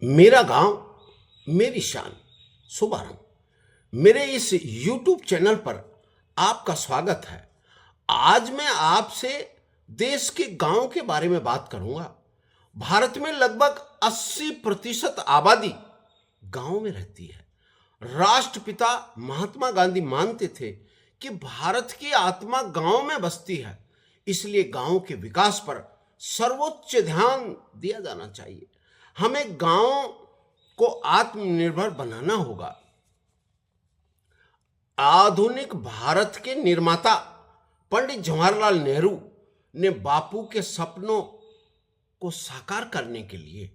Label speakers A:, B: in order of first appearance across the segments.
A: मेरा गांव मेरी शान। शुभारंभ। मेरे इस YouTube चैनल पर आपका स्वागत है। आज मैं आपसे देश के गांव के बारे में बात करूंगा। भारत में लगभग 80% आबादी गांव में रहती है। राष्ट्रपिता महात्मा गांधी मानते थे कि भारत की आत्मा गांव में बसती है, इसलिए गांव के विकास पर सर्वोच्च ध्यान दिया जाना चाहिए। हमें गांव को आत्मनिर्भर बनाना होगा। आधुनिक भारत के निर्माता पंडित जवाहरलाल नेहरू ने बापू के सपनों को साकार करने के लिए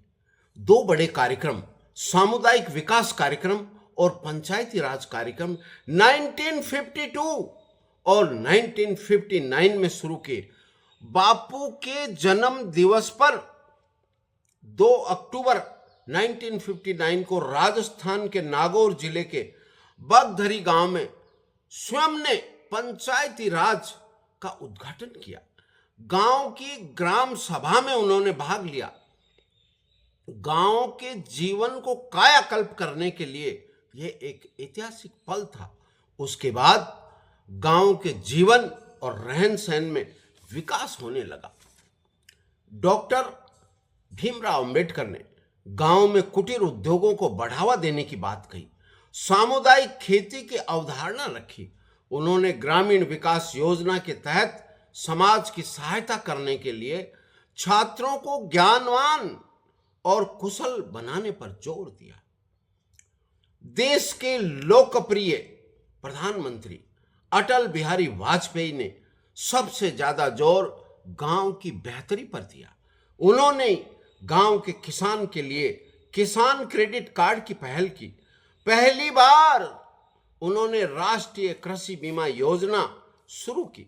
A: दो बड़े कार्यक्रम, सामुदायिक विकास कार्यक्रम और पंचायती राज कार्यक्रम 1952 और 1959 में शुरू किए। बापू के जन्म दिवस पर 2 अक्टूबर 1959 को राजस्थान के नागौर जिले के बगधरी गांव में स्वयं ने पंचायती राज का उद्घाटन किया। गांव की ग्राम सभा में उन्होंने भाग लिया। गांव के जीवन को कायाकल्प करने के लिए यह एक ऐतिहासिक पल था। उसके बाद गांव के जीवन और रहन सहन में विकास होने लगा। डॉक्टर भीमराव अंबेडकर ने गांव में कुटीर उद्योगों को बढ़ावा देने की बात कही। सामुदायिक खेती की अवधारणा रखी। उन्होंने ग्रामीण विकास योजना के तहत समाज की सहायता करने के लिए छात्रों को ज्ञानवान और कुशल बनाने पर जोर दिया। देश के लोकप्रिय प्रधानमंत्री अटल बिहारी वाजपेयी ने सबसे ज्यादा जोर गांव की बेहतरी पर दिया। उन्होंने गांव के किसान के लिए किसान क्रेडिट कार्ड की पहल की। पहली बार उन्होंने राष्ट्रीय कृषि बीमा योजना शुरू की।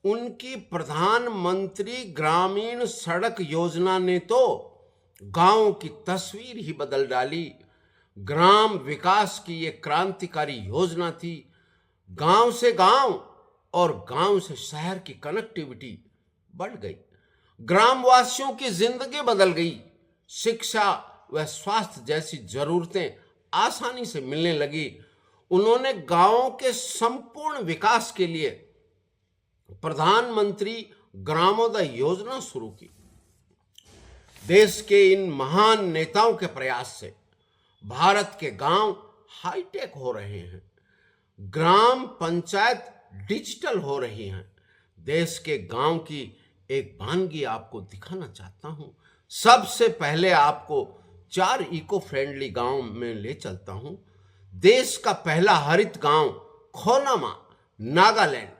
A: उनकी प्रधानमंत्री ग्रामीण सड़क योजना ने तो गांव की तस्वीर ही बदल डाली। ग्राम विकास की ये क्रांतिकारी योजना थी। गांव से गांव और गांव से शहर की कनेक्टिविटी बढ़ गई। ग्रामवासियों की जिंदगी बदल गई। शिक्षा व स्वास्थ्य जैसी जरूरतें आसानी से मिलने लगी। उन्होंने गांवों के संपूर्ण विकास के लिए प्रधानमंत्री ग्रामोदय योजना शुरू की। देश के इन महान नेताओं के प्रयास से भारत के गांव हाईटेक हो रहे हैं। ग्राम पंचायत डिजिटल हो रही हैं। देश के गांव की एक वानगी आपको दिखाना चाहता हूं। सबसे पहले आपको 4 इको फ्रेंडली गांव में ले चलता हूं। देश का पहला हरित गांव खोनामा, नागालैंड।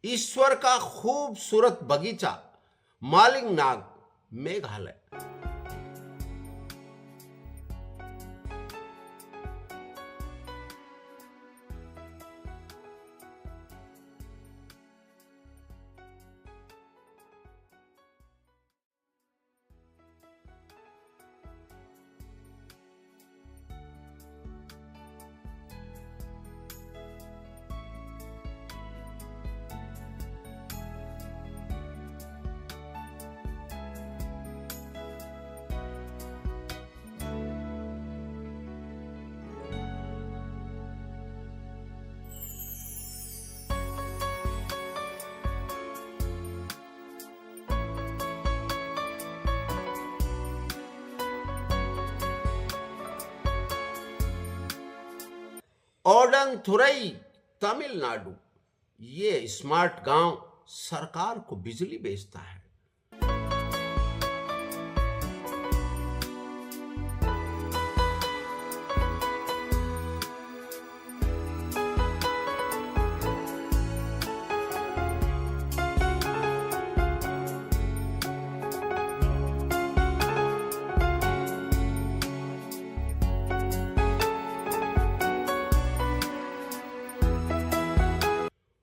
A: ईश्वर का खूबसूरत बगीचा, मालिंगनाग, मेघालय। ओडनथुरई, तमिलनाडु। ये स्मार्ट गांव सरकार को बिजली बेचता है।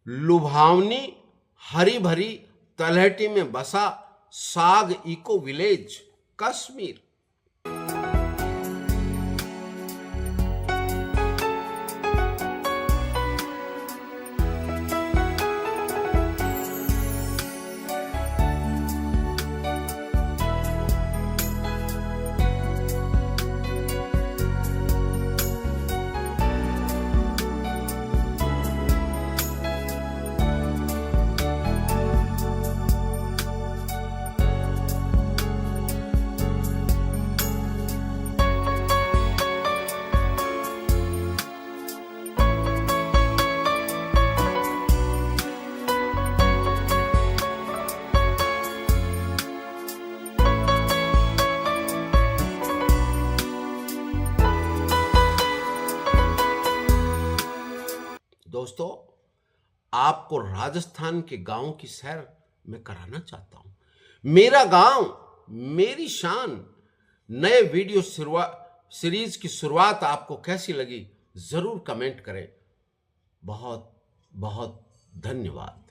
A: लुभावनी हरी भरी तलहटी में बसा साग इको विलेज कश्मीर। दोस्तों, आपको राजस्थान के गांव की सैर मैं कराना चाहता हूं। मेरा गांव मेरी शान नए वीडियो सीरीज की शुरुआत आपको कैसी लगी जरूर कमेंट करें। बहुत बहुत धन्यवाद।